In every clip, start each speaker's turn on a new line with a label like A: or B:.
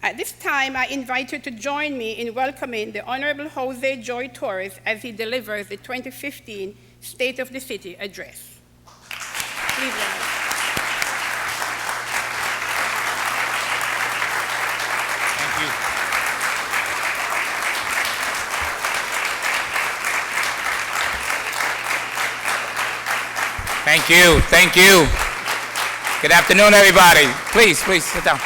A: At this time, I invite you to join me in welcoming the Honorable Jose Joy Torres as he delivers the 2015 State of the City Address. Please rise.
B: Thank you. Thank you, thank you. Good afternoon, everybody. Please sit down.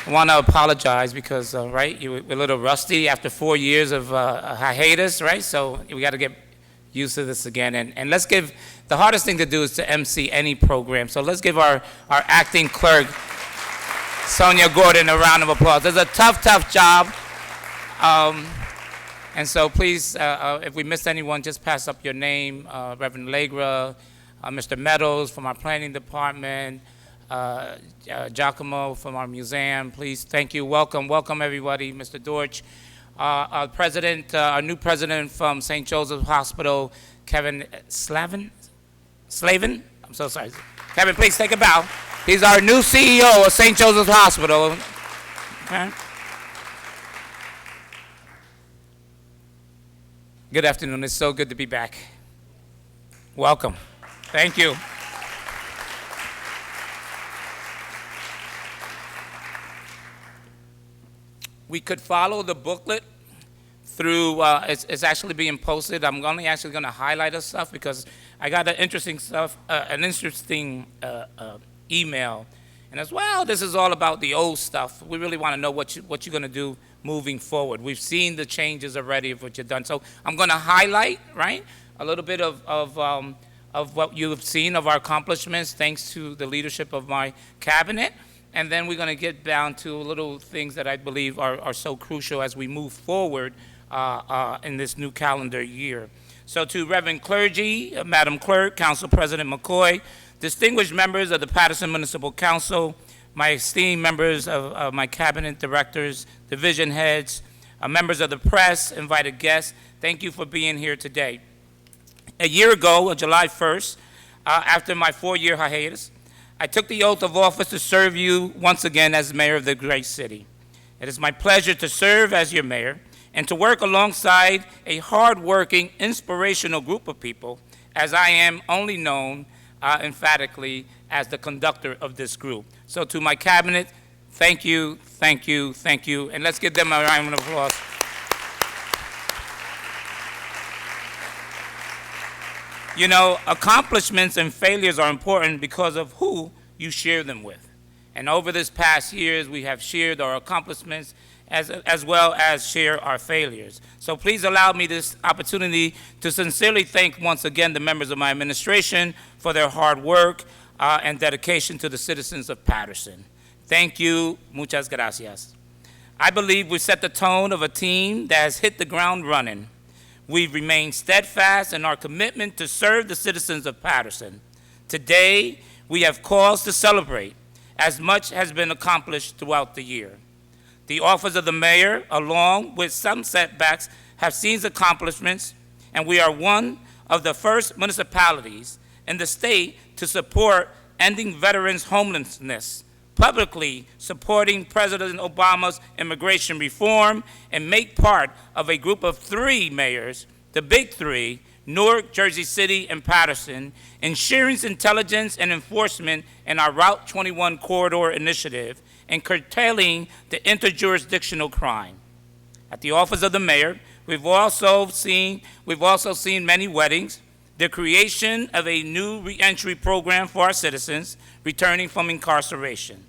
B: I want to apologize because, right, we're a little rusty after 4 years of hiatus, right? So we got to get used to this again. And let's give, the hardest thing to do is to MC any program. So let's give our acting clerk, Sonia Gordon, a round of applause. It's a tough job. And so please, if we missed anyone, just pass up your name. Reverend Legra, Mr. Meadows from our planning department, Giacomo from our museum, please, thank you. Welcome everybody. Mr. Dorch, our president, our new president from St. Joseph's Hospital, Kevin Slavin? I'm so sorry. Kevin, please take a bow. He's our new CEO of St. Joseph's Hospital. Okay. Good afternoon. It's so good to be back. Welcome. Thank you. We could follow the booklet through, it's actually being posted. I'm only actually going to highlight the stuff because I got an interesting email. And as well, this is all about the old stuff. We really want to know what you're going to do moving forward. We've seen the changes already of what you've done. So I'm going to highlight, right, a little bit of what you've seen of our accomplishments thanks to the leadership of my cabinet. And then we're going to get down to little things that I believe are so crucial as we move forward in this new calendar year. So to Reverend Clergy, Madam Clerk, Council President McCoy, distinguished members of the Paterson Municipal Council, my esteemed members of my cabinet directors, division heads, members of the press, invited guests, thank you for being here today. A year ago, on July 1st, after my 4-year hiatus, I took the oath of office to serve you once again as mayor of the great city. It is my pleasure to serve as your mayor and to work alongside a hard-working, inspirational group of people, as I am only known emphatically as the conductor of this group. So to my cabinet, thank you, and let's give them a round of applause. You know, accomplishments and failures are important because of who you share them with. And over this past years, we have shared our accomplishments as well as share our failures. So please allow me this opportunity to sincerely thank once again the members of my administration for their hard work and dedication to the citizens of Paterson. Thank you, muchas gracias. I believe we set the tone of a team that has hit the ground running. We've remained steadfast in our commitment to serve the citizens of Paterson. Today, we have cause to celebrate, as much has been accomplished throughout the year. The office of the mayor, along with some setbacks, have seen accomplishments, and we are one of the first municipalities in the state to support ending veterans' homelessness, publicly supporting President Obama's immigration reform, and make part of a group of 3 mayors, the big 3, Newark, Jersey City, and Paterson, ensuring intelligence and enforcement in our Route 21 corridor initiative and curtailing the interjurisdictional crime. At the office of the mayor, we've also seen many weddings, the creation of a new reentry program for our citizens returning from incarceration.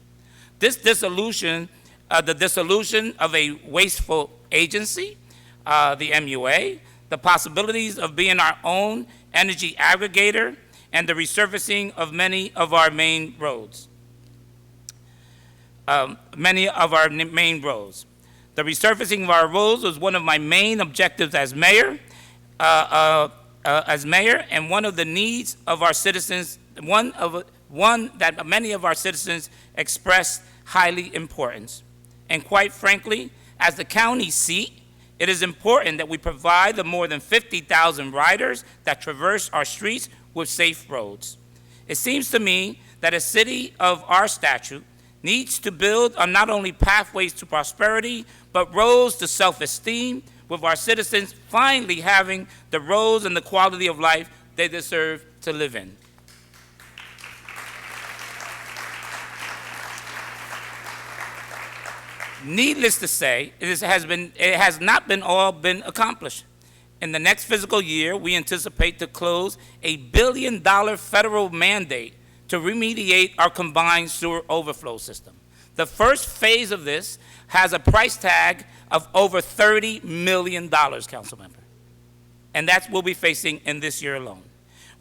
B: The dissolution of a wasteful agency, the MUA, the possibilities of being our own energy aggregator, and the resurfacing of many of our main roads. The resurfacing of our roads was one of my main objectives as mayor, and one of the needs of our citizens, one that many of our citizens expressed highly importance. And quite frankly, as the county seat, it is important that we provide the more than 50,000 riders that traverse our streets with safe roads. It seems to me that a city of our stature needs to build on not only pathways to prosperity, but roads to self-esteem, with our citizens finally having the roads and the quality of life they deserve to live in. Needless to say, it has not all been accomplished. In the next fiscal year, we anticipate to close $1 billion federal mandate to remediate our combined sewer overflow system. The first phase of this has a price tag of over $30 million, Councilmember. And that's what we'll be facing in this year alone.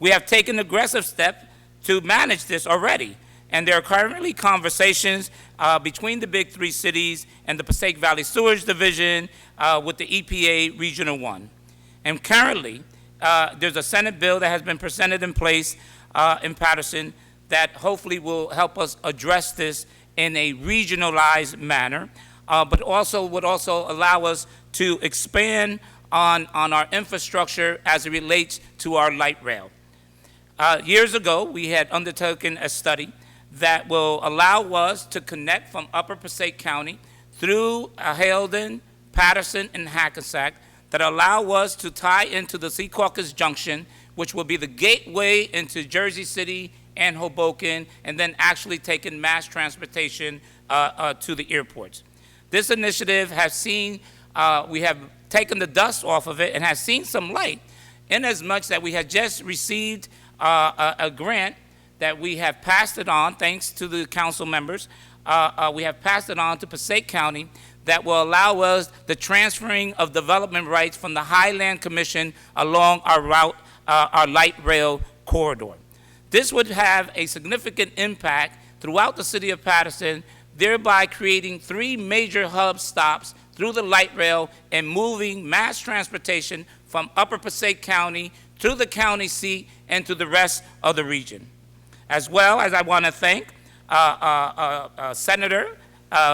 B: We have taken aggressive steps to manage this already, and there are currently conversations between the big three cities and the Passaic Valley Sewage Division with the EPA Regional 1. And currently, there's a Senate bill that has been presented in place in Paterson that hopefully will help us address this in a regionalized manner, but also would also allow us to expand on our infrastructure as it relates to our light rail. Years ago, we had undertaken a study that will allow us to connect from Upper Passaic County through Haledon, Paterson, and Hackensack, that allow us to tie into the Secaucus Junction, which will be the gateway into Jersey City and Hoboken, and then actually taking mass transportation to the airports. This initiative has seen, we have taken the dust off of it and has seen some light, in as much that we had just received a grant that we have passed it on, thanks to the council members. We have passed it on to Passaic County that will allow us the transferring of development rights from the Highland Commission along our route, our light rail corridor. This would have a significant impact throughout the city of Paterson, thereby creating 3 major hub stops through the light rail and moving mass transportation from Upper Passaic County to the county seat and to the rest of the region. As well as I want to thank Senator,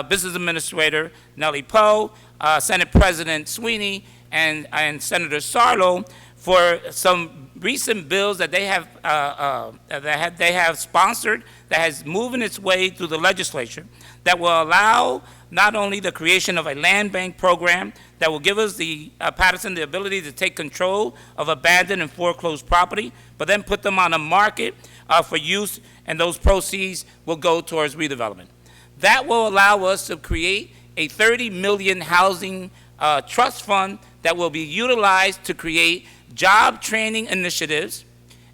B: Business Administrator Nellie Poe, Senate President Sweeney, and Senator Sarlo for some recent bills that they have sponsored, that has moved its way through the legislature, that will allow not only the creation of a land bank program that will give us Paterson the ability to take control of abandoned and foreclosed property, but then put them on a market for use, and those proceeds will go towards redevelopment. That will allow us to create a 30 million housing trust fund that will be utilized to create job training initiatives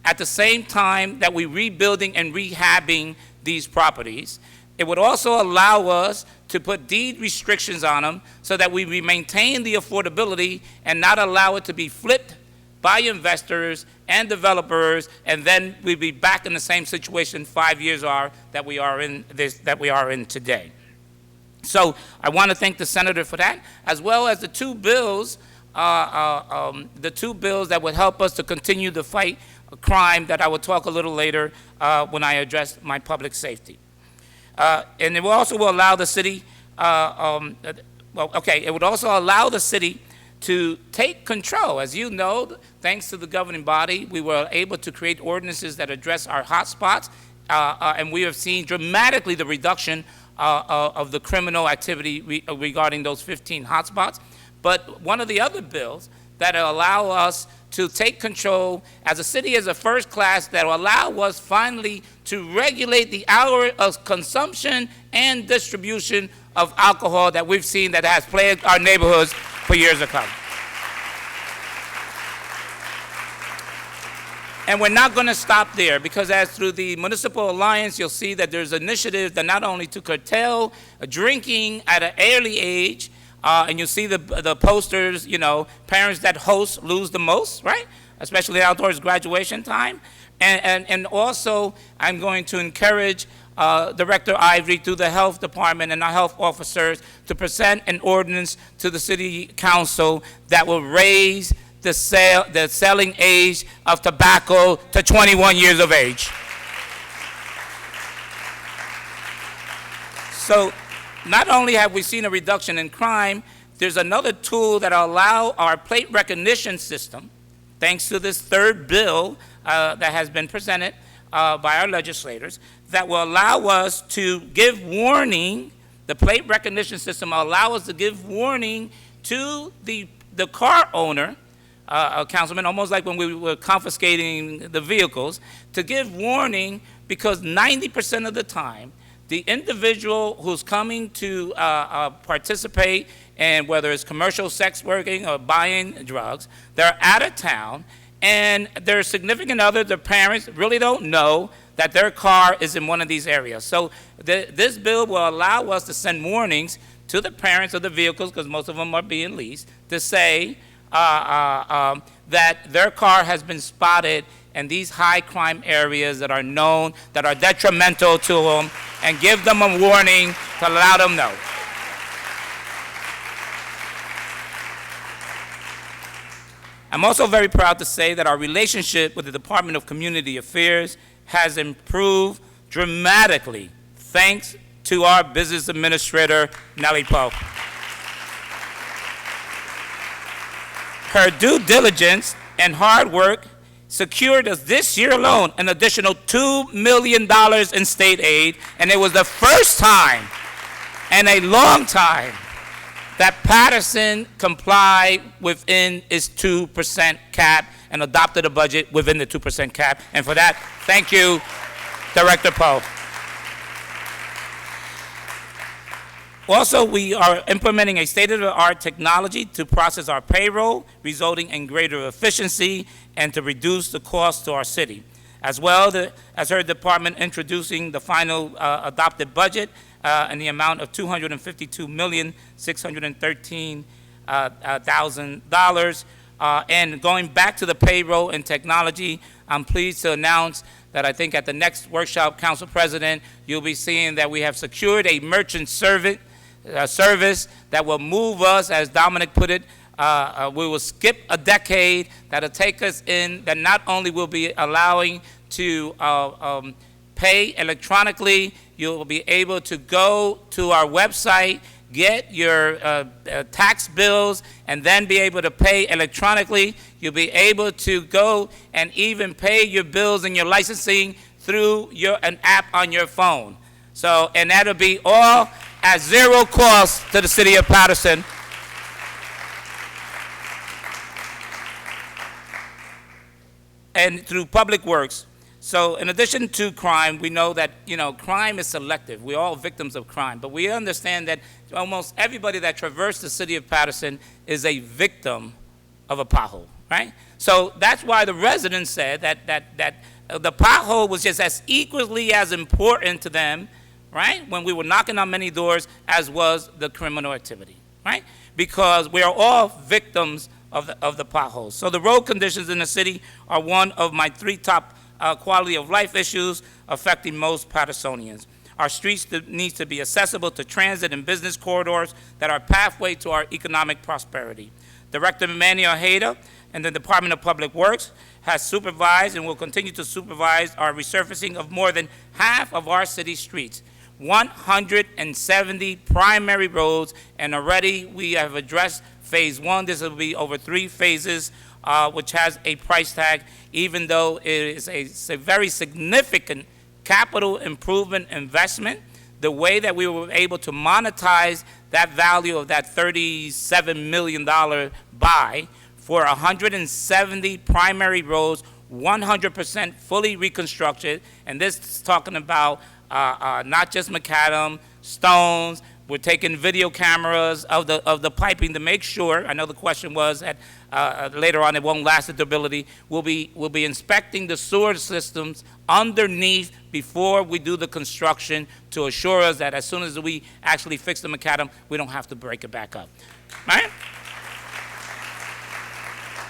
B: at the same time that we're rebuilding and rehabbing these properties. It would also allow us to put deed restrictions on them so that we maintain the affordability and not allow it to be flipped by investors and developers, and then we'd be back in the same situation 5 years that we are in today. So I want to thank the senator for that, as well as the 2 bills, that would help us to continue to fight crime that I will talk a little later when I address my public safety. And it will also allow the city, it would also allow the city to take control. As you know, thanks to the governing body, we were able to create ordinances that address our hotspots, and we have seen dramatically the reduction of the criminal activity regarding those 15 hotspots. But one of the other bills that allow us to take control as a city as a first class, that will allow us finally to regulate the hour of consumption and distribution of alcohol that we've seen that has plagued our neighborhoods for years to come. And we're not going to stop there, because as through the Municipal Alliance, you'll see that there's initiatives that not only to curtail drinking at an early age, and you'll see the posters, you know, parents that host lose the most, right? Especially outdoors graduation time. And also, I'm going to encourage Director Ivory through the Health Department and our health officers to present an ordinance to the City Council that will raise the selling age of tobacco to 21 years of age. So not only have we seen a reduction in crime, there's another tool that will allow our plate recognition system, thanks to this 3rd bill that has been presented, by our legislators that will allow us to give warning. The plate recognition system will allow us to give warning to the car owner, Councilman, almost like when we were confiscating the vehicles, to give warning, because 90% of the time, the individual who's coming to participate in whether it's commercial sex working or buying drugs, they're out of town, and their significant other, their parents, really don't know that their car is in one of these areas. So this bill will allow us to send warnings to the parents of the vehicles, because most of them are being leased, to say that their car has been spotted in these high crime areas that are known, that are detrimental to them, and give them a warning to allow them know. I'm also very proud to say that our relationship with the Department of Community Affairs has improved dramatically thanks to our business administrator, Nellie Poe. Her due diligence and hard work secured us this year alone an additional $2 million in state aid, and it was the first time in a long time that Paterson complied within its 2% cap and adopted a budget within the 2% cap. And for that, thank you, Director Poe. Also, we are implementing a state-of-the-art technology to process our payroll, resulting in greater efficiency and to reduce the cost to our city. As well as her department introducing the final adopted budget in the amount of $252,613,000. And going back to the payroll and technology, I'm pleased to announce that I think at the next workshop, Council President, you'll be seeing that we have secured a merchant service that will move us, as Dominic put it, we will skip a decade that'll take us in, that not only will be allowing to pay electronically, you'll be able to go to our website, get your tax bills, and then be able to pay electronically. You'll be able to go and even pay your bills and your licensing through an app on your phone. So, and that'll be all at zero cost to the city of Paterson. And through Public Works. So in addition to crime, we know that, crime is selective. We're all victims of crime. But we understand that almost everybody that traversed the city of Paterson is a victim of a pothole, right? So that's why the residents said that the pothole was just as equally as important to them, right, when we were knocking on many doors, as was the criminal activity, right? Because we are all victims of the potholes. So the road conditions in the city are one of my 3 top quality of life issues affecting most Pattersonians. Our streets need to be accessible to transit and business corridors that are pathway to our economic prosperity. Director Manny Ojeda and the Department of Public Works has supervised and will continue to supervise our resurfacing of more than half of our city streets, 170 primary roads, and already we have addressed phase 1. This will be over 3 phases, which has a price tag, even though it is a very significant capital improvement investment. The way that we were able to monetize that value of that $37 million buy for 170 primary roads, 100% fully reconstructed, and this is talking about not just macadam, stones. We're taking video cameras of the piping to make sure. I know the question was that later on it won't last the durability. We'll be inspecting the sewer systems underneath before we do the construction to assure us that as soon as we actually fix the macadam, we don't have to break it back up. Right?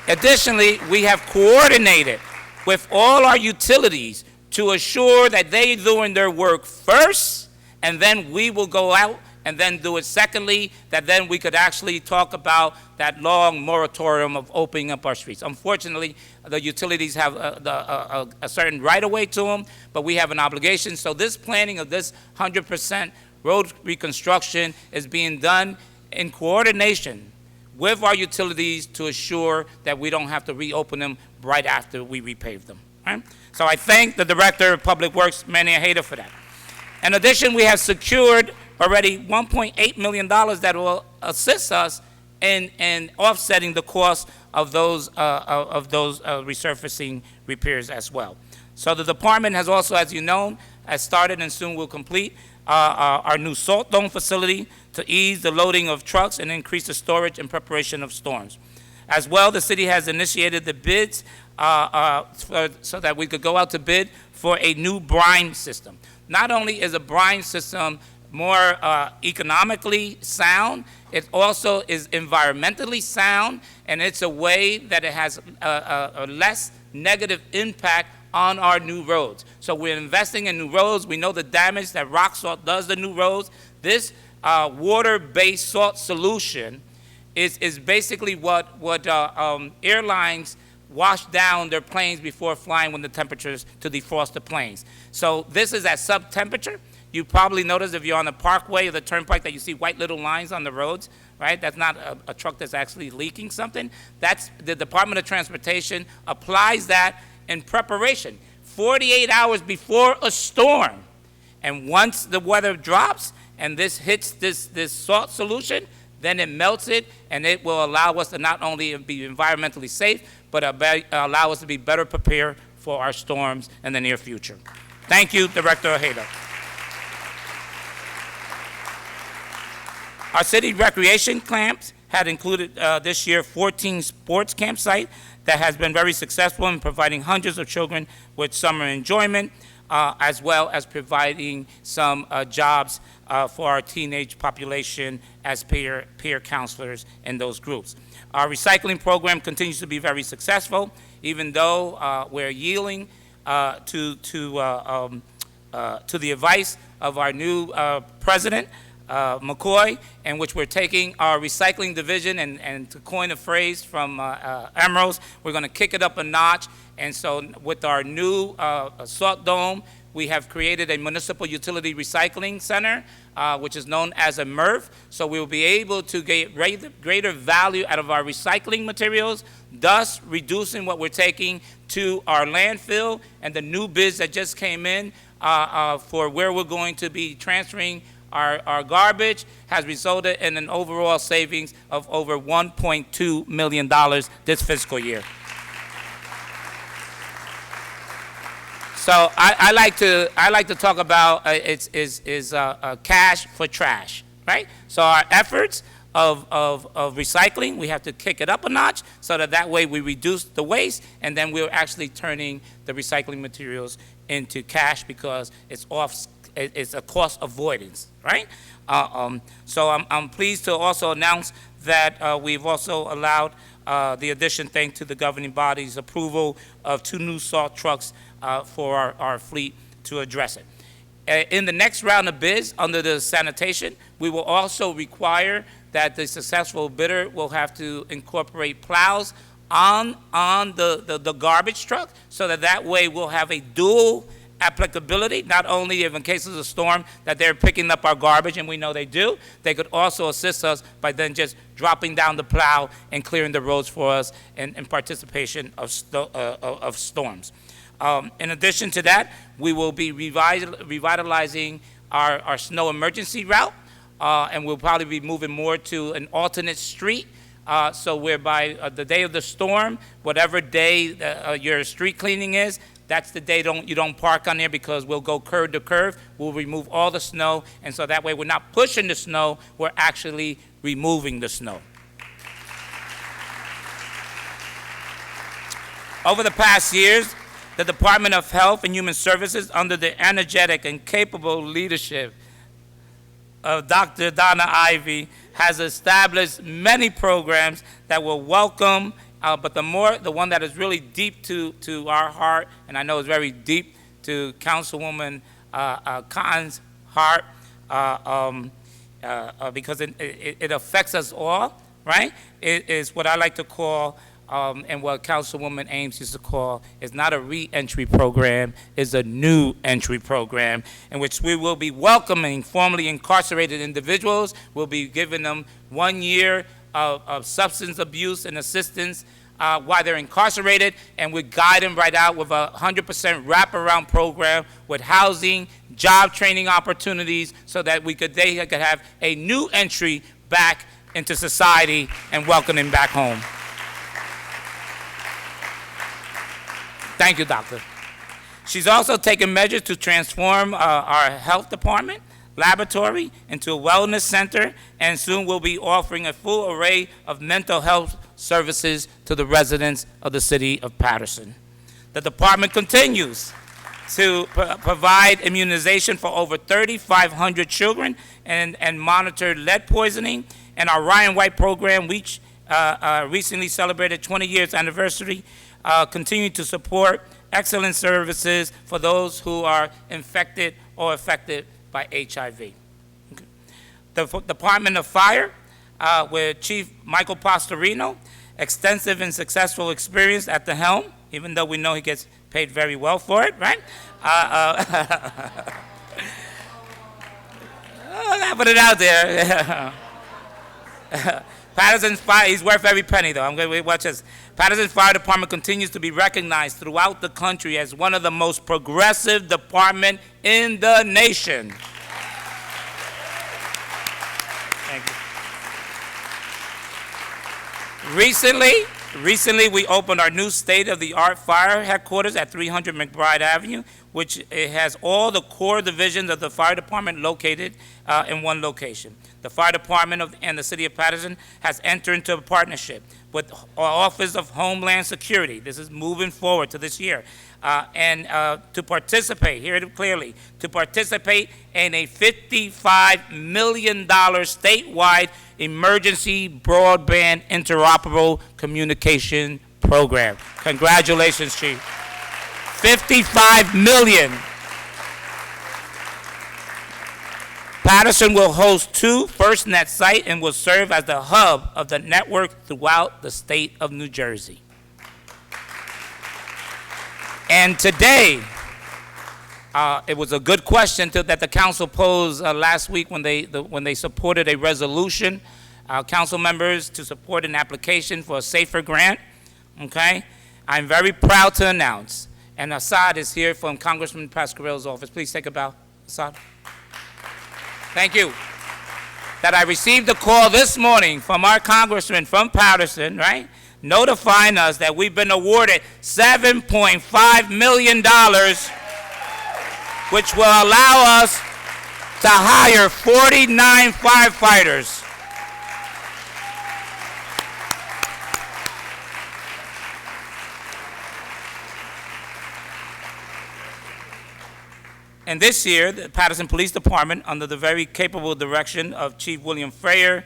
B: Additionally, we have coordinated with all our utilities to assure that they're doing their work first, and then we will go out and then do it secondly, that then we could actually talk about that long moratorium of opening up our streets. Unfortunately, the utilities have a certain right-of-way to them, but we have an obligation. So this planning of this 100% road reconstruction is being done in coordination with our utilities to assure that we don't have to reopen them right after we repave them. Right? So I thank the Director of Public Works, Manny Ojeda, for that. In addition, we have secured already $1.8 million that will assist us in offsetting the cost of those resurfacing repairs as well. So the department has also, as you know, has started and soon will complete our new salt dome facility to ease the loading of trucks and increase the storage and preparation of storms. As well, the city has initiated the bids so that we could go out to bid for a new brine system. Not only is a brine system more economically sound, it also is environmentally sound, and it's a way that it has a less negative impact on our new roads. So we're investing in new roads. We know the damage that rock salt does to new roads. This water-based salt solution is basically what airlines wash down their planes before flying when the temperatures to defrost the planes. So this is at sub-temperature. You probably notice if you're on the parkway or the turnpike that you see white little lines on the roads, right? That's not a truck that's actually leaking something. That's the Department of Transportation applies that in preparation, 48 hours before a storm. And once the weather drops and this hits this salt solution, then it melts it, and it will allow us to not only be environmentally safe, but allow us to be better prepared for our storms in the near future. Thank you, Director Ojeda. Our city recreation camps had included this year 14 sports campsites that has been very successful in providing hundreds of children with summer enjoyment, as well as providing some jobs for our teenage population as peer counselors in those groups. Our recycling program continues to be very successful, even though we're yielding to the advice of our new president, McCoy, in which we're taking our recycling division and to coin a phrase from Emeralds, we're going to kick it up a notch. And so with our new salt dome, we have created a municipal utility recycling center, which is known as a MRF. So we will be able to get greater value out of our recycling materials, thus reducing what we're taking to our landfill. And the new bids that just came in for where we're going to be transferring our garbage has resulted in an overall savings of over $1.2 million this fiscal year. So I like to talk about cash for trash, right? So our efforts of recycling, we have to kick it up a notch so that way we reduce the waste, and then we're actually turning the recycling materials into cash because it's a cost avoidance, right? So I'm pleased to also announce that we've also allowed the addition, thanks to the governing body's approval, of 2 new salt trucks for our fleet to address it. In the next round of bids under the sanitation, we will also require that the successful bidder will have to incorporate plows on the garbage truck, so that way we'll have a dual applicability, not only if in cases of storm that they're picking up our garbage, and we know they do, they could also assist us by then just dropping down the plow and clearing the roads for us in participation of storms. In addition to that, we will be revitalizing our snow emergency route, and we'll probably be moving more to an alternate street, so whereby the day of the storm, whatever day your street cleaning is, that's the day you don't park on there, because we'll go curb to curb. We'll remove all the snow, and so that way we're not pushing the snow, we're actually removing the snow. Over the past years, the Department of Health and Human Services, under the energetic and capable leadership of Dr. Donna Ivy, has established many programs that will welcome, but the one that is really deep to our heart, and I know is very deep to Councilwoman Cotton's heart, because it affects us all, right? It is what I like to call, and what Councilwoman Ames used to call, is not a re-entry program, is a new entry program, in which we will be welcoming formerly incarcerated individuals. We'll be giving them 1 year of substance abuse and assistance while they're incarcerated, and we guide them right out with a 100% wraparound program with housing, job training opportunities, so that they could have a new entry back into society and welcome them back home. Thank you, Doctor. She's also taken measures to transform our health department, laboratory into a wellness center, and soon we'll be offering a full array of mental health services to the residents of the city of Paterson. The department continues to provide immunization for over 3,500 children and monitor lead poisoning. And our Ryan White program, which recently celebrated 20 years anniversary, continue to support excellent services for those who are infected or affected by HIV. Okay. The Department of Fire, with Chief Michael Pastorino, extensive and successful experience at the helm, even though we know he gets paid very well for it, right? I put it out there. Paterson's Fire, he's worth every penny, though. I'm going to watch this. Paterson's Fire Department continues to be recognized throughout the country as one of the most progressive departments in the nation. Thank you. Recently, we opened our new state-of-the-art fire headquarters at 300 McBride Avenue, which it has all the core divisions of the fire department located in one location. The fire department and the city of Paterson has entered into a partnership with our Office of Homeland Security. This is moving forward to this year. To participate, hear it clearly, to participate in a $55 million statewide emergency broadband interoperable communication program. Congratulations, Chief. $55 million. Paterson will host 2 FirstNet sites and will serve as the hub of the network throughout the state of New Jersey. And today, it was a good question that the council posed last week when they supported a resolution, council members, to support an application for a SAFER grant. Okay, I'm very proud to announce, and Assad is here from Congressman Pasquarello's office. Please take a bow, Assad. Thank you. That I received a call this morning from our congressman from Paterson, right, notifying us that we've been awarded $7.5 million, which will allow us to hire 49 firefighters. And this year, the Paterson Police Department, under the very capable direction of Chief William Freyer,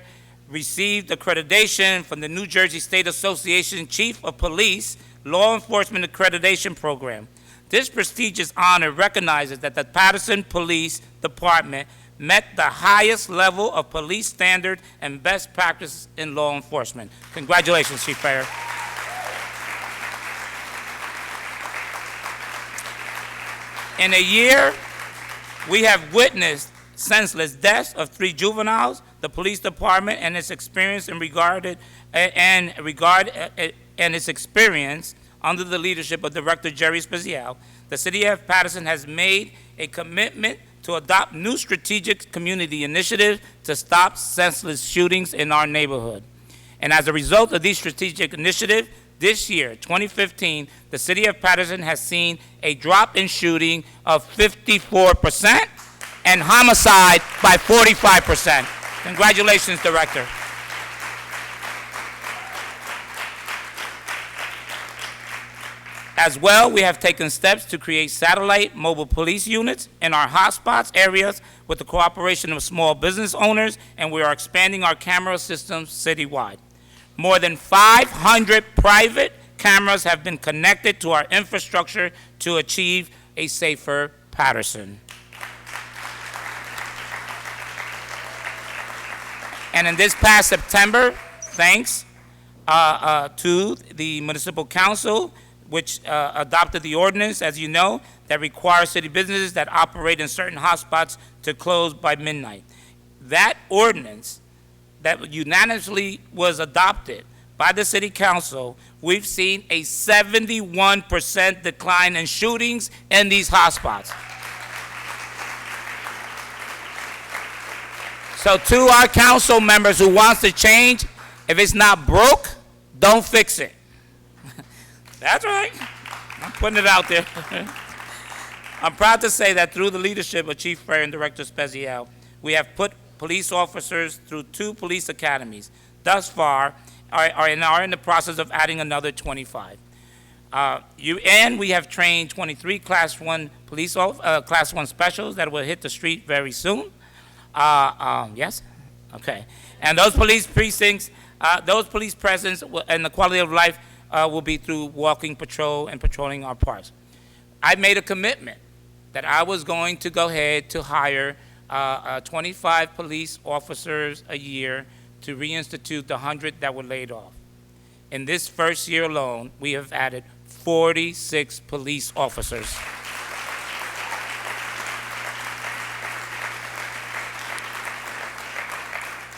B: received accreditation from the New Jersey State Association Chief of Police Law Enforcement Accreditation Program. This prestigious honor recognizes that the Paterson Police Department met the highest level of police standard and best practice in law enforcement. Congratulations, Chief Freyer. In a year, we have witnessed senseless deaths of 3 juveniles. The police department and its experience its experience under the leadership of Director Jerry Spezial, the city of Paterson has made a commitment to adopt new strategic community initiatives to stop senseless shootings in our neighborhood. And as a result of these strategic initiatives, this year, 2015, the city of Paterson has seen a drop in shooting of 54% and homicide by 45%. Congratulations, Director. As well, we have taken steps to create satellite mobile police units in our hotspots areas with the cooperation of small business owners, and we are expanding our camera systems citywide. More than 500 private cameras have been connected to our infrastructure to achieve a safer Paterson. And in this past September, thanks to the Municipal Council, which adopted the ordinance, as you know, that requires city businesses that operate in certain hotspots to close by midnight. That ordinance that unanimously was adopted by the City Council, we've seen a 71% decline in shootings in these hotspots. So to our council members who wants to change, if it's not broke, don't fix it. That's right. I'm putting it out there. I'm proud to say that through the leadership of Chief Frere and Director Spezial, we have put police officers through 2 police academies. Thus far, are in the process of adding another 25. And we have trained 23 Class 1 Class 1 specials that will hit the street very soon. Yes? Okay. And those police precincts, those police presence and the quality of life will be through walking patrol and patrolling our parks. I made a commitment that I was going to go ahead to hire 25 police officers a year to reinstitute the 100 that were laid off. In this first year alone, we have added 46 police officers.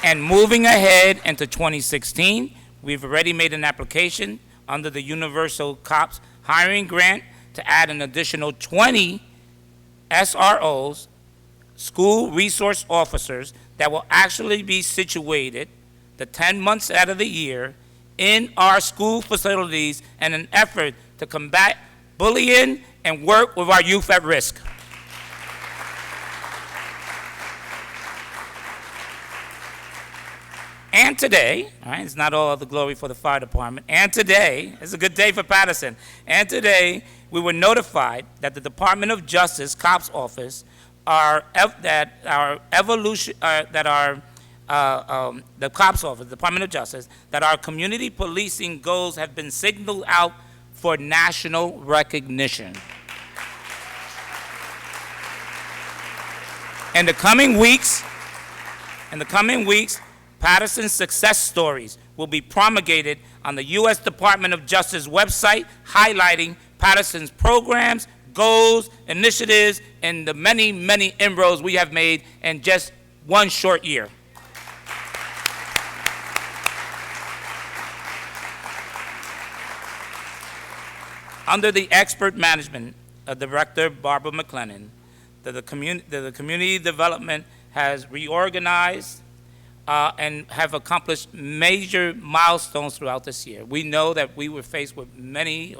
B: And moving ahead into 2016, we've already made an application under the Universal Cops Hiring Grant to add an additional 20 SROs, school resource officers, that will actually be situated the 10 months out of the year in our school facilities in an effort to combat bullying and work with our youth at risk. And today, all right, it's not all the glory for the fire department, and today, it's a good day for Paterson, and today we were notified that the Department of Justice Cops Office the Cops Office, Department of Justice, that our community policing goals have been signaled out for national recognition. In the coming weeks, Paterson's success stories will be promulgated on the U.S. Department of Justice website, highlighting Paterson's programs, goals, initiatives, and the many, many inroads we have made in just one short year. Under the expert management of Director Barbara McLennan, the community development has reorganized and have accomplished major milestones throughout this year. We know that we were faced with many,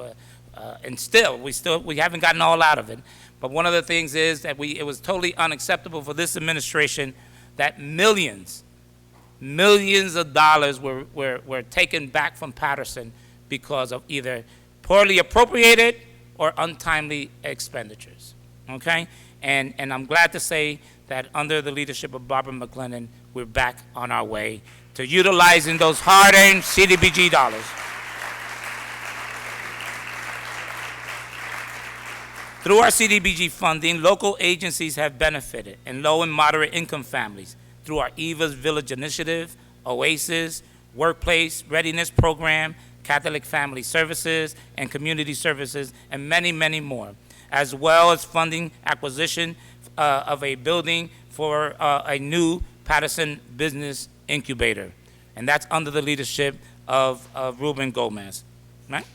B: and we haven't gotten all out of it. But one of the things is that it was totally unacceptable for this administration that millions of dollars were taken back from Paterson because of either poorly appropriated or untimely expenditures. Okay, and I'm glad to say that under the leadership of Barbara McLennan, we're back on our way to utilizing those hard-earned CDBG dollars. Through our CDBG funding, local agencies have benefited, and low and moderate income families through our EVA's Village Initiative, OASIS, Workplace Readiness Program, Catholic Family Services, and Community Services, and many, many more, as well as funding acquisition of a building for a new Paterson Business Incubator. And that's under the leadership of Ruben Gomez, right?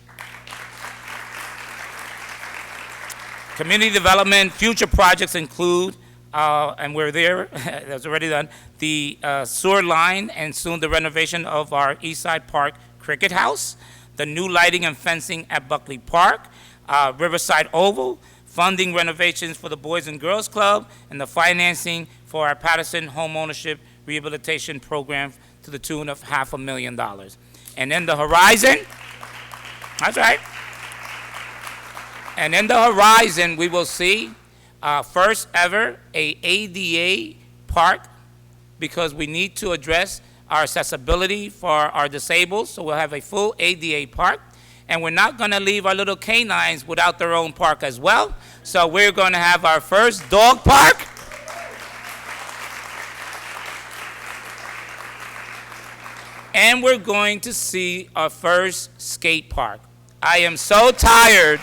B: Community development, future projects include, and we're there, that's already done, the sewer line and soon the renovation of our Eastside Park Cricket House, the new lighting and fencing at Buckley Park, Riverside Oval, funding renovations for the Boys and Girls Club, and the financing for our Paterson Home Ownership Rehabilitation Program to the tune of $500,000. And in the horizon, that's right, and in the horizon, we will see first ever a ADA park, because we need to address our accessibility for our disabled, so we'll have a full ADA park. And we're not going to leave our little canines without their own park as well. So we're going to have our first dog park. And we're going to see our first skate park. I am so tired.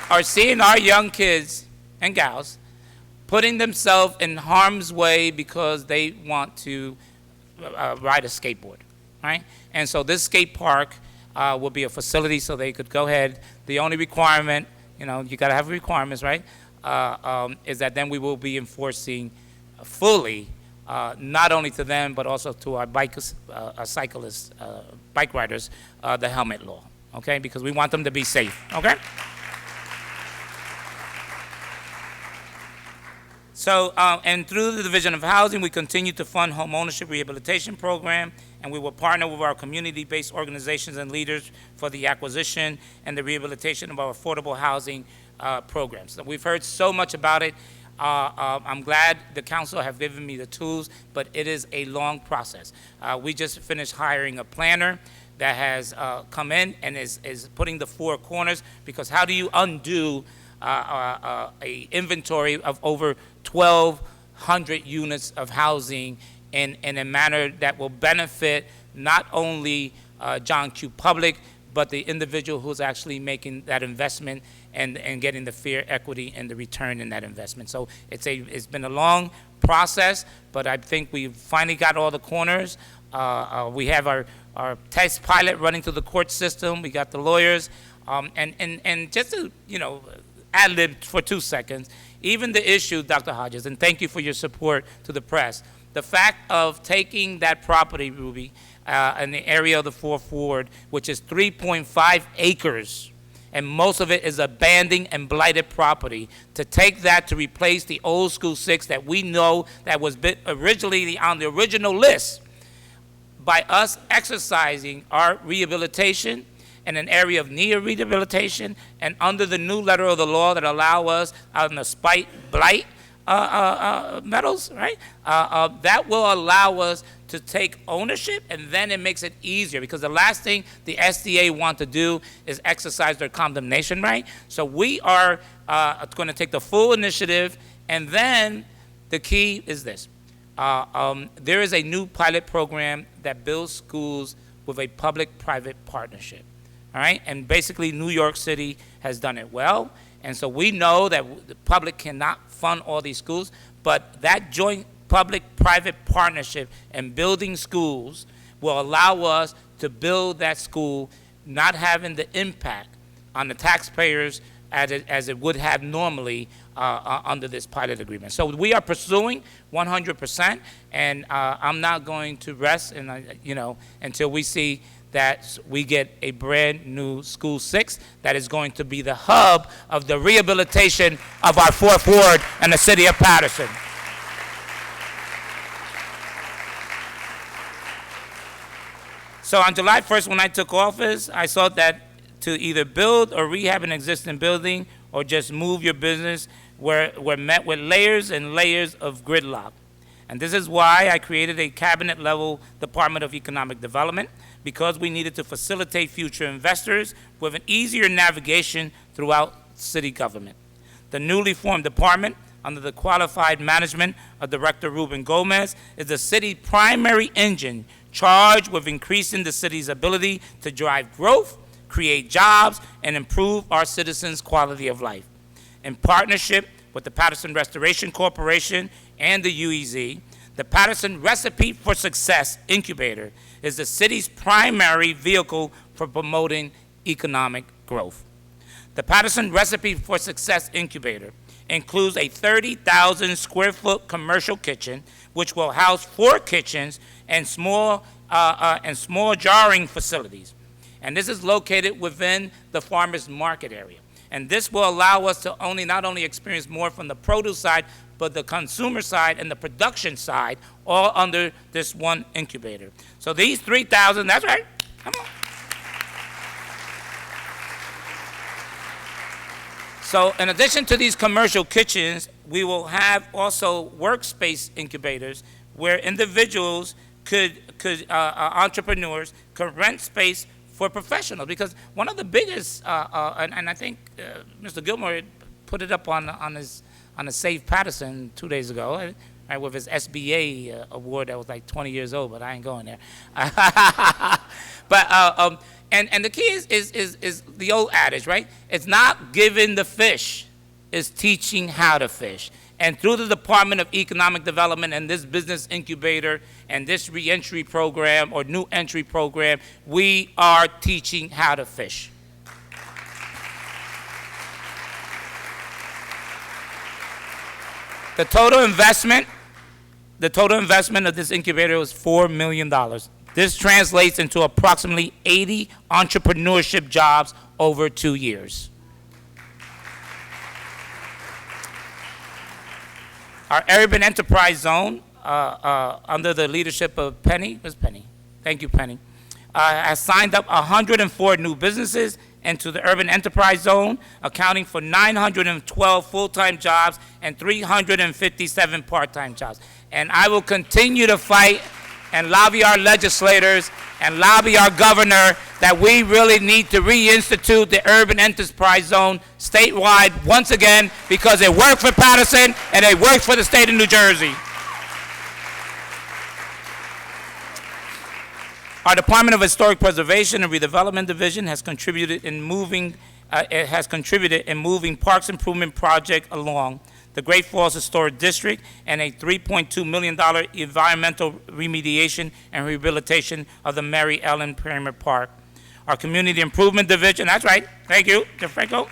B: Are seeing our young kids and gals putting themselves in harm's way because they want to ride a skateboard, right? And so this skate park will be a facility so they could go ahead. The only requirement, you got to have requirements, right, is that then we will be enforcing fully, not only to them, but also to our bikers, cyclists, bike riders, the helmet law, okay? Because we want them to be safe, okay? So, and through the Division of Housing, we continue to fund home ownership rehabilitation program, and we will partner with our community-based organizations and leaders for the acquisition and the rehabilitation of our affordable housing programs. So we've heard so much about it. I'm glad the council have given me the tools, but it is a long process. We just finished hiring a planner that has come in and is putting the four corners, because how do you undo a inventory of over 1,200 units of housing in a manner that will benefit not only John Q. Public, but the individual who's actually making that investment and getting the fair equity and the return in that investment. So it's been a long process, but I think we've finally got all the corners. We have our test pilot running through the court system. We got the lawyers, and just to ad-lib for 2 seconds, even the issue, Dr. Hodges, and thank you for your support to the press, the fact of taking that property, Ruby, in the area of the Fourth Ward, which is 3.5 acres, and most of it is abandoned and blighted property, to take that to replace the old school 6 that we know that was originally on the original list, by us exercising our rehabilitation in an area of near rehabilitation, and under the new letter of the law that allow us on the spite blight metals, right? That will allow us to take ownership, and then it makes it easier, because the last thing the SDA want to do is exercise their condemnation right. So we are going to take the full initiative, and then the key is this. There is a new pilot program that builds schools with a public-private partnership. All right, and basically New York City has done it well, and so we know that the public cannot fund all these schools, but that joint public-private partnership and building schools will allow us to build that school, not having the impact on the taxpayers as it would have normally under this pilot agreement. So we are pursuing 100%, and I'm not going to rest, until we see that we get a brand new School 6 that is going to be the hub of the rehabilitation of our Fourth Ward and the city of Paterson. So on July 1st, when I took office, I saw that to either build or rehab an existing building or just move your business were met with layers and layers of gridlock. And this is why I created a cabinet-level Department of Economic Development, because we needed to facilitate future investors with an easier navigation throughout city government. The newly formed department, under the qualified management of Director Ruben Gomez, is the city's primary engine charged with increasing the city's ability to drive growth, create jobs, and improve our citizens' quality of life. In partnership with the Paterson Restoration Corporation and the UEZ, the Paterson Recipe for Success Incubator is the city's primary vehicle for promoting economic growth. The Paterson Recipe for Success Incubator includes a 30,000 square foot commercial kitchen, which will house 4 kitchens and small jarring facilities. And this is located within the farmers market area. And this will allow us to not only experience more from the produce side, but the consumer side and the production side, all under this one incubator. So these 3,000, that's right, come on. So in addition to these commercial kitchens, we will have also workspace incubators where individuals entrepreneurs could rent space for professionals. Because one of the biggest, and I think Mr. Gilmore put it up on the Save Paterson 2 days ago, right, with his SBA award that was like 20 years old, but I ain't going there. But and the key is the old adage, right? It's not giving the fish, it's teaching how to fish. And through the Department of Economic Development and this business incubator and this reentry program or new entry program, we are teaching how to fish. The total investment of this incubator was $4 million. This translates into approximately 80 entrepreneurship jobs over 2 years. Our urban enterprise zone, under the leadership of Penny, Ms. Penny, thank you, Penny, has signed up 104 new businesses into the urban enterprise zone, accounting for 912 full-time jobs and 357 part-time jobs. And I will continue to fight and lobby our legislators and lobby our governor that we really need to reinstitute the urban enterprise zone statewide once again, because it worked for Paterson and it worked for the state of New Jersey. Our Department of Historic Preservation and Redevelopment Division has contributed in moving Parks Improvement Project along the Great Falls Historic District and a $3.2 million environmental remediation and rehabilitation of the Mary Ellen Kramer Park. Our Community Improvement Division, that's right, thank you, DeFranco.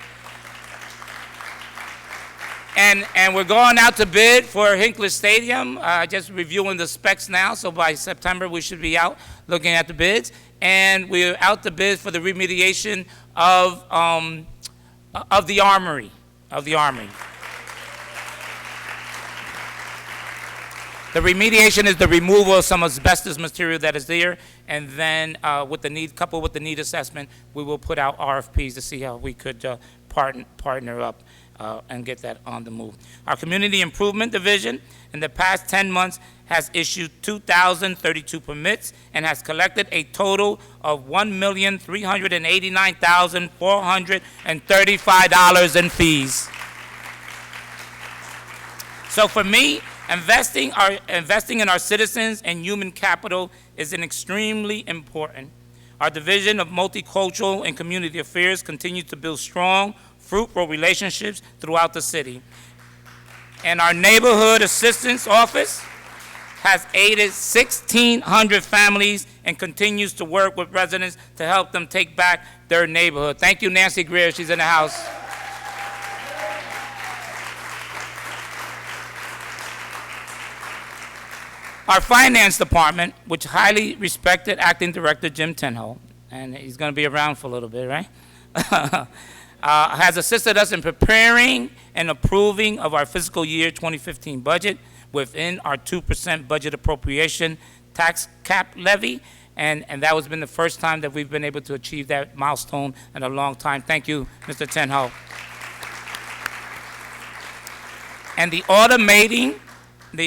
B: And we're going out to bid for Hinckley Stadium, just reviewing the specs now, so by September we should be out looking at the bids. And we're out to bid for the remediation of the armory, The remediation is the removal of some asbestos material that is there, and then coupled with the need assessment, we will put out RFPs to see how we could partner up and get that on the move. Our Community Improvement Division, in the past 10 months, has issued 2,032 permits and has collected a total of $1,389,435 in fees. So for me, investing in our citizens and human capital is extremely important. Our Division of Multicultural and Community Affairs continues to build strong, fruitful relationships throughout the city. And our Neighborhood Assistance Office has aided 1,600 families and continues to work with residents to help them take back their neighborhood. Thank you, Nancy Greer. She's in the house. Our Finance Department, which highly respected Acting Director Jim Tenho, and he's going to be around for a little bit, right? Has assisted us in preparing and approving of our fiscal year 2015 budget within our 2% budget appropriation tax cap levy, and that has been the first time that we've been able to achieve that milestone in a long time. Thank you, Mr. Tenho. And the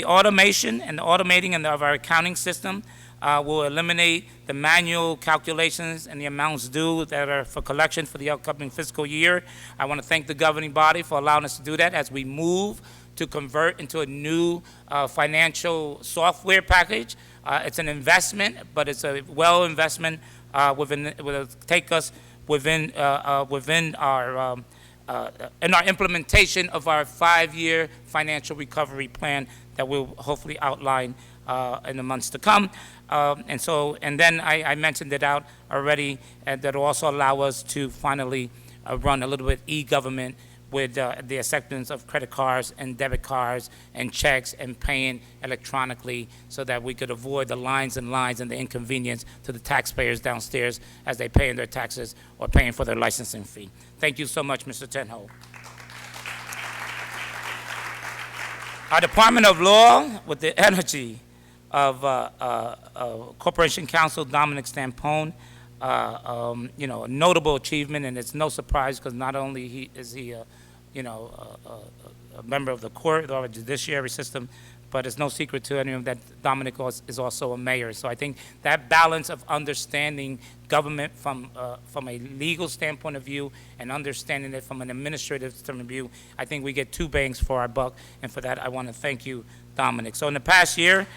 B: automation and the automating of our accounting system will eliminate the manual calculations and the amounts due that are for collection for the upcoming fiscal year. I want to thank the governing body for allowing us to do that as we move to convert into a new financial software package. It's an investment, but it's a well investment will take us within our in our implementation of our 5-year financial recovery plan that we'll hopefully outline in the months to come. And then I mentioned it out already, and that will also allow us to finally run a little bit e-government with the acceptance of credit cards and debit cards and checks and paying electronically, so that we could avoid the lines and lines and the inconvenience to the taxpayers downstairs as they pay in their taxes or paying for their licensing fee. Thank you so much, Mr. Tenho. Our Department of Law, with the energy of Corporation Counsel Dominic Stampone, a notable achievement, and it's no surprise because not only is he a member of the court or the judiciary system, but it's no secret to anyone that Dominic is also a mayor. So I think that balance of understanding government from a legal standpoint of view and understanding it from an administrative standpoint of view, I think we get two bangs for our buck, and for that I want to thank you, Dominic. So in the past year,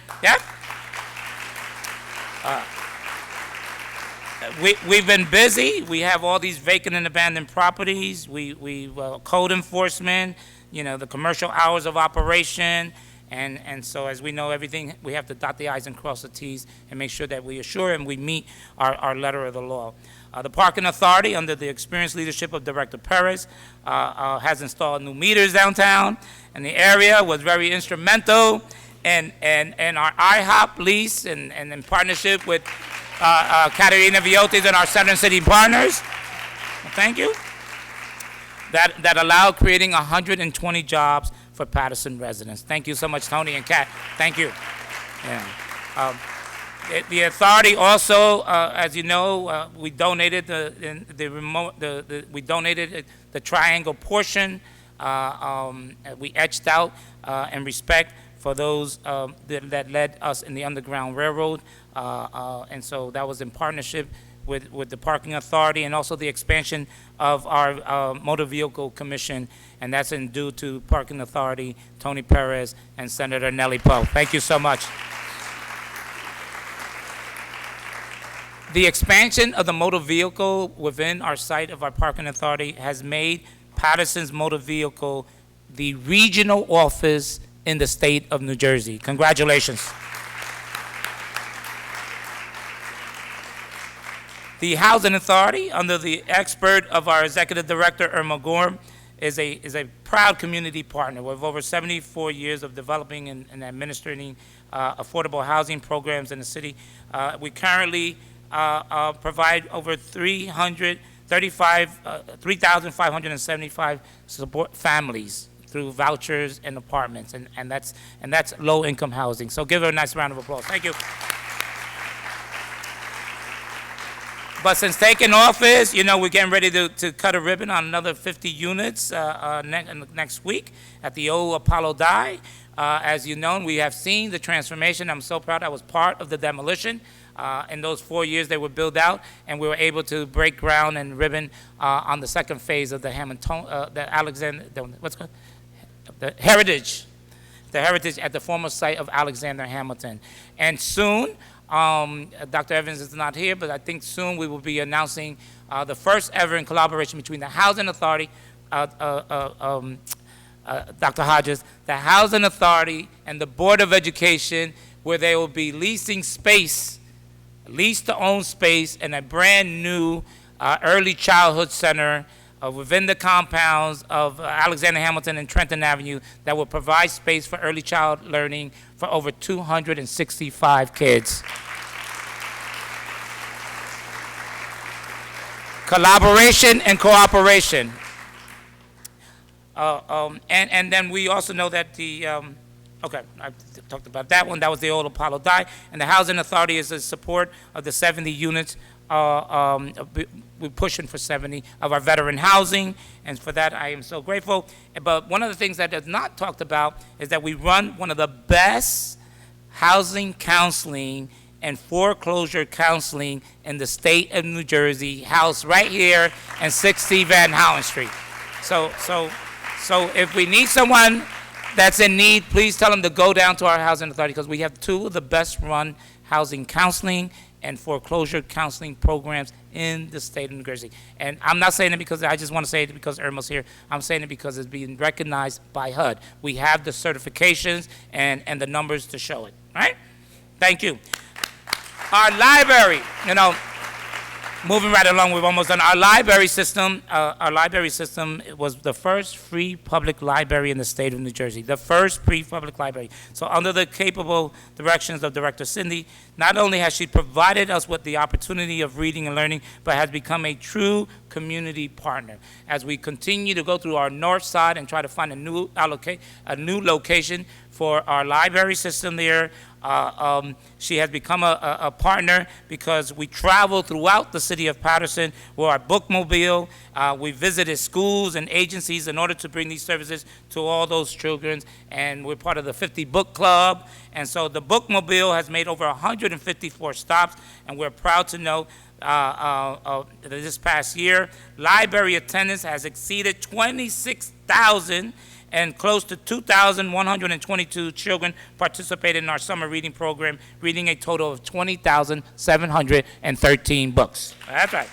B: we've been busy. We have all these vacant and abandoned properties. Code enforcement, the commercial hours of operation. And so as we know everything, we have to dot the I's and cross the T's and make sure that we assure and we meet our letter of the law. The Parking Authority, under the experienced leadership of Director Perez, has installed new meters downtown, and the area was very instrumental in our IHOP lease and in partnership with Caterina Viotes and our Southern City partners. Well, thank you. That allowed creating 120 jobs for Paterson residents. Thank you so much, Tony and Kat. Thank you. Yeah. The authority also, as you know, we donated we donated the triangle portion. We etched out in respect for those that led us in the Underground Railroad, and so that was in partnership with the Parking Authority and also the expansion of our Motor Vehicle Commission, and that's due to Parking Authority, Tony Perez, and Senator Nellie Poe. Thank you so much. The expansion of the motor vehicle within our site of our Parking Authority has made Paterson's Motor Vehicle the regional office in the state of New Jersey. Congratulations. The Housing Authority, under the expert of our Executive Director, Irma Gorm, is a proud community partner with over 74 years of developing and administering affordable housing programs in the city. We currently provide over 3,575 support families through vouchers and apartments, and that's low-income housing. So give her a nice round of applause. Thank you. But since taking office, we're getting ready to cut a ribbon on another 50 units next week at the old Apollo Die. As you know, we have seen the transformation. I'm so proud I was part of the demolition. In those 4 years they were built out, and we were able to break ground and ribbon on the second phase of the the Heritage at the former site of Alexander Hamilton. And soon, Dr. Evans is not here, but I think soon we will be announcing the first ever in collaboration between the Housing Authority, Dr. Hodges, the Housing Authority, and the Board of Education, where they will be leasing space, lease-to-own space, in a brand-new early childhood center within the compounds of Alexander Hamilton and Trenton Avenue that will provide space for early child learning for over 265 kids. Collaboration and cooperation. And then we also know that okay, I talked about that one. That was the old Apollo Die. And the Housing Authority is in support of the 70 units. We're pushing for 70 of our veteran housing, and for that I am so grateful. But one of the things that is not talked about is that we run one of the best housing counseling and foreclosure counseling in the state of New Jersey, housed right here in 60 Van Houten Street. So if we need someone that's in need, please tell them to go down to our Housing Authority, because we have two of the best run housing counseling and foreclosure counseling programs in the state of New Jersey. And I'm not saying it because I just want to say it because Irma's here. I'm saying it because it's being recognized by HUD. We have the certifications and the numbers to show it, right? Thank you. Our library, moving right along, we've almost done. Our library system was the first free public library in the state of New Jersey, the first free public library. So under the capable directions of Director Cindy, not only has she provided us with the opportunity of reading and learning, but has become a true community partner. As we continue to go through our north side and try to find a new location for our library system there, she has become a partner, because we travel throughout the city of Paterson with our bookmobile. We visited schools and agencies in order to bring these services to all those children, and we're part of the 50 Book Club. And so the bookmobile has made over 154 stops, and we're proud to know this past year, library attendance has exceeded 26,000, and close to 2,122 children participated in our summer reading program, reading a total of 20,713 books. That's right.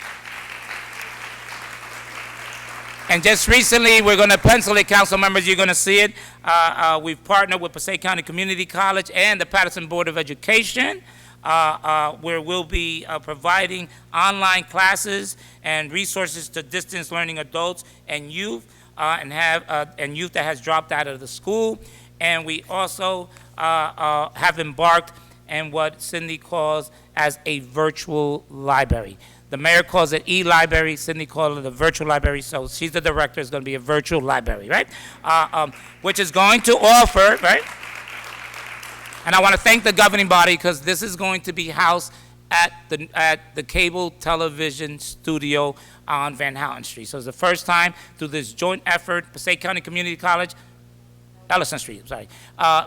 B: And just recently, we're going to pencil it, council members, you're going to see it. We've partnered with Passaic County Community College and the Paterson Board of Education, where we'll be providing online classes and resources to distance learning adults and youth, and youth that has dropped out of the school. And we also have embarked in what Cindy calls as a virtual library. The mayor calls it e-library. Cindy calls it a virtual library. So she's the director. It's going to be a virtual library, right? Which is going to offer, right? And I want to thank the governing body because this is going to be housed at the cable television studio on Van Houten Street. So it's the first time through this joint effort, Passaic County Community College, Ellison Street, I'm sorry,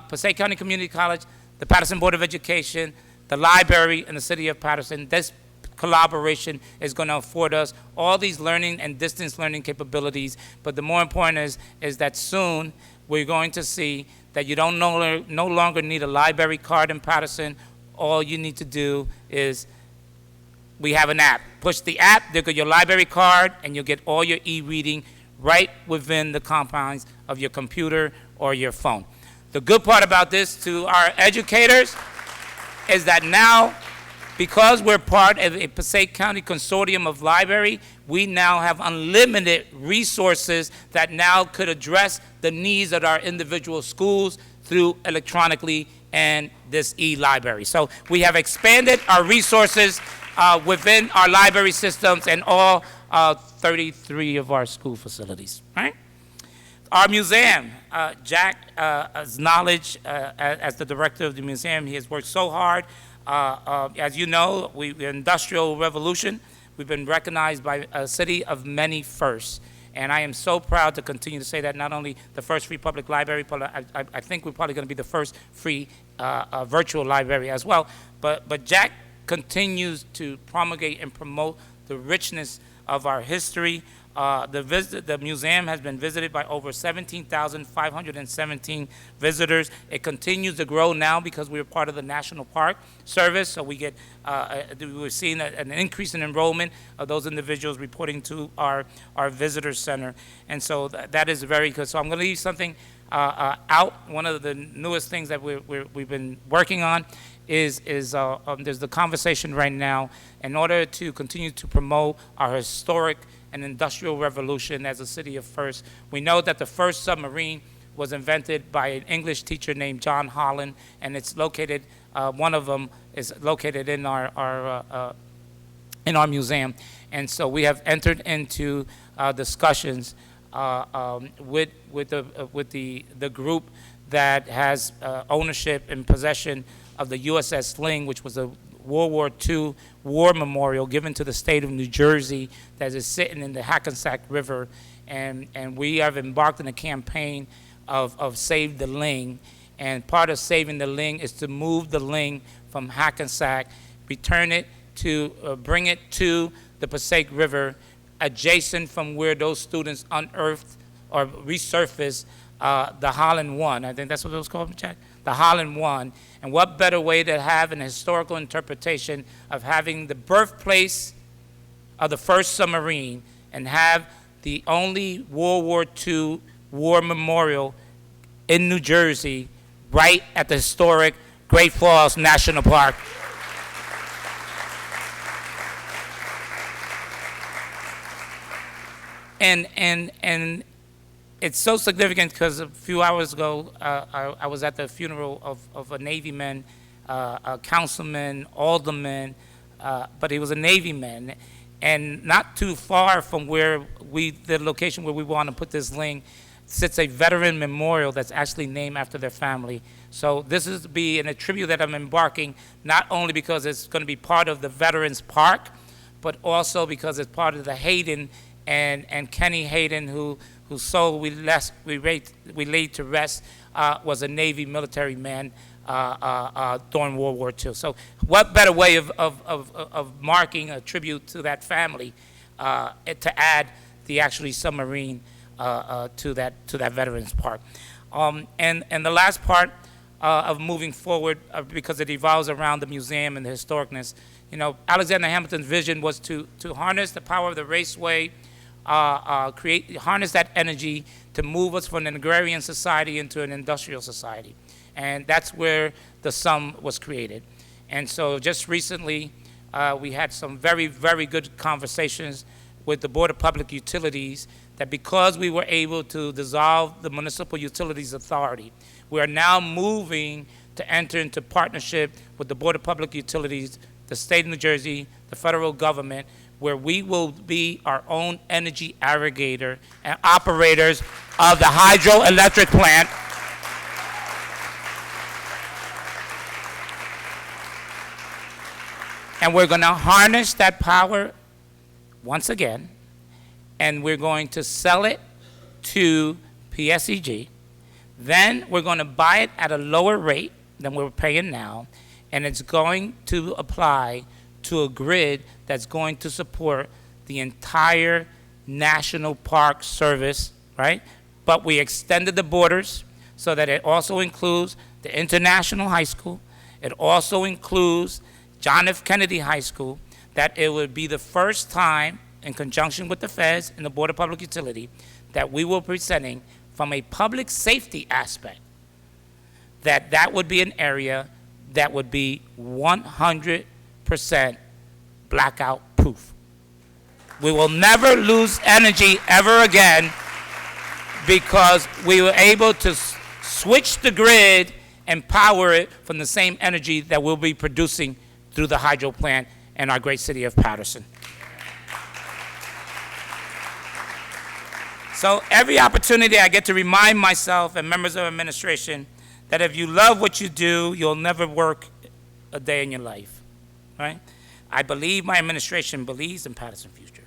B: Passaic County Community College, the Paterson Board of Education, the library, and the city of Paterson. This collaboration is going to afford us all these learning and distance learning capabilities. But the more important is that soon we're going to see that you don't no longer need a library card in Paterson. All you need to do is, we have an app. Push the app, they'll get your library card, and you'll get all your e-reading right within the confines of your computer or your phone. The good part about this to our educators is that now, because we're part of a Passaic County consortium of library, we now have unlimited resources that now could address the needs of our individual schools through electronically and this e-library. So we have expanded our resources within our library systems and all 33 of our school facilities, right? Our museum, Jack's knowledge as the director of the museum, he has worked so hard. As you know, the Industrial Revolution, we've been recognized by a city of many firsts. And I am so proud to continue to say that not only the first free public library, but I think we're probably going to be the first free virtual library as well. But Jack continues to promulgate and promote the richness of our history. The museum has been visited by over 17,517 visitors. It continues to grow now because we're part of the National Park Service, so we're seeing an increase in enrollment of those individuals reporting to our visitor center, and so that is very good. So I'm going to leave something out. One of the newest things that we've been working on is there's the conversation right now in order to continue to promote our historic and industrial revolution as a city of first. We know that the first submarine was invented by an English teacher named John Holland, and it's located, one of them is located in our museum. And so we have entered into discussions with the group that has ownership and possession of the USS Sling, which was a World War II war memorial given to the state of New Jersey that is sitting in the Hackensack River. And we have embarked on a campaign of Save the Ling. And part of saving the Ling is to move the Ling from Hackensack, return it to, bring it to the Passaic River, adjacent from where those students unearthed or resurfaced the Holland 1. I think that's what it was called, Jack? The Holland 1. And what better way to have an historical interpretation of having the birthplace of the first submarine and have the only World War II war memorial in New Jersey right at the historic Great Falls National Park. And it's so significant because a few hours ago, I was at the funeral of a Navy man, a councilman, alderman, but he was a Navy man. And not too far from where the location where we want to put this Ling, sits a veteran memorial that's actually named after their family. So this is to be a tribute that I'm embarking, not only because it's going to be part of the Veterans Park, but also because it's part of the Hayden and Kenny Hayden, whose soul we laid to rest, was a Navy military man during World War II. So what better way of marking a tribute to that family to add the actually submarine to that Veterans Park. And the last part of moving forward, because it evolves around the museum and the historicness, Alexander Hamilton's vision was to harness the power of the raceway, harness that energy to move us from an agrarian society into an industrial society. And that's where the sum was created. And so just recently, we had some very, very good conversations with the Board of Public Utilities that because we were able to dissolve the Municipal Utilities Authority, we are now moving to enter into partnership with the Board of Public Utilities, the state of New Jersey, the federal government, where we will be our own energy aggregator and operators of the hydroelectric plant. And we're going to harness that power once again, and we're going to sell it to PSEG. Then we're going to buy it at a lower rate than we're paying now, and it's going to apply to a grid that's going to support the entire national park service, right? But we extended the borders so that it also includes the International High School. It also includes John F. Kennedy High School, that it would be the first time, in conjunction with the feds and the Board of Public Utility, that we will be presenting from a public safety aspect, that would be an area that would be 100% blackout proof. We will never lose energy ever again because we were able to switch the grid and power it from the same energy that we'll be producing through the hydro plant in our great city of Paterson. So every opportunity I get to remind myself and members of administration that if you love what you do, you'll never work a day in your life, right? I believe my administration believes in Paterson future.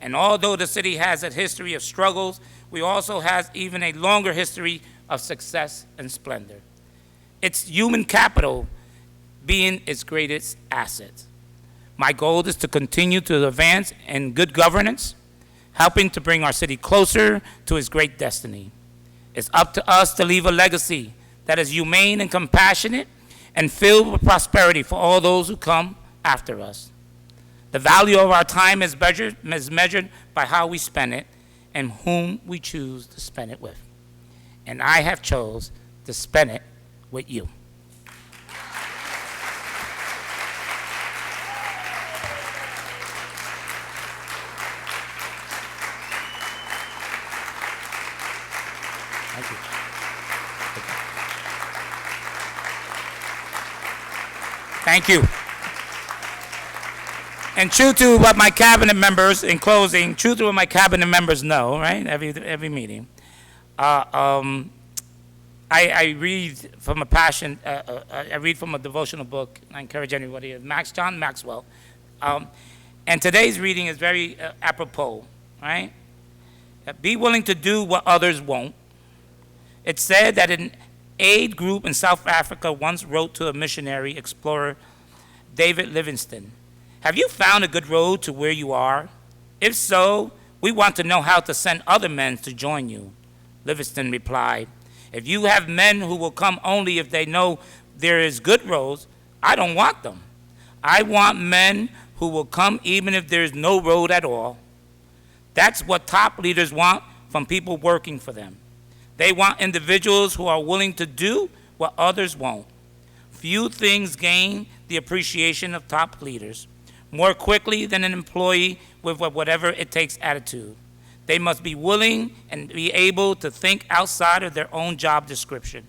B: And although the city has a history of struggles, we also have even a longer history of success and splendor. It's human capital being its greatest asset. My goal is to continue to advance in good governance, helping to bring our city closer to its great destiny. It's up to us to leave a legacy that is humane and compassionate and filled with prosperity for all those who come after us. The value of our time is measured by how we spend it and whom we choose to spend it with. And I have chose to spend it with you. Thank you. And true to what my cabinet members, in closing, true to what my cabinet members know, right, every meeting, I read from a passion, I read from a devotional book, I encourage anybody, John Maxwell. And today's reading is very apropos, right? Be willing to do what others won't. It's said that an aid group in South Africa once wrote to a missionary explorer, David Livingstone, "Have you found a good road to where you are? If so, we want to know how to send other men to join you." Livingstone replied, "If you have men who will come only if they know there is good roads, I don't want them. I want men who will come even if there is no road at all." That's what top leaders want from people working for them. They want individuals who are willing to do what others won't. Few things gain the appreciation of top leaders more quickly than an employee with whatever it takes attitude. They must be willing and be able to think outside of their own job description.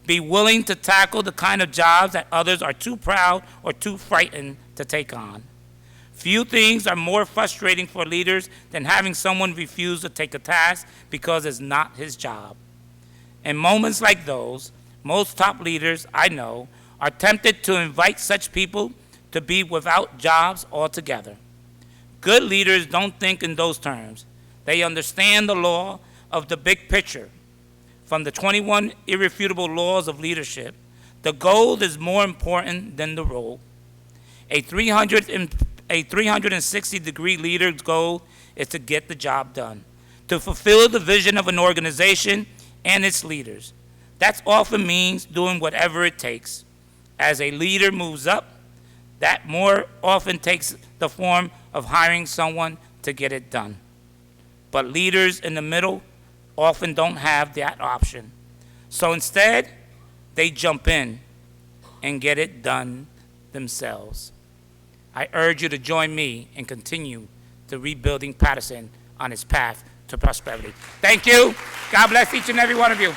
B: Be willing to tackle the kind of jobs that others are too proud or too frightened to take on. Few things are more frustrating for leaders than having someone refuse to take a task because it's not his job. In moments like those, most top leaders I know are tempted to invite such people to be without jobs altogether. Good leaders don't think in those terms. They understand the law of the big picture. From the 21 irrefutable laws of leadership, the goal is more important than the role. A 360-degree leader's goal is to get the job done. to fulfill the vision of an organization and its leaders. That often means doing whatever it takes. As a leader moves up, that more often takes the form of hiring someone to get it done. But leaders in the middle often don't have that option. So instead, they jump in and get it done themselves. I urge you to join me and continue to rebuilding Paterson on its path to prosperity. Thank you. God bless each and every one of you.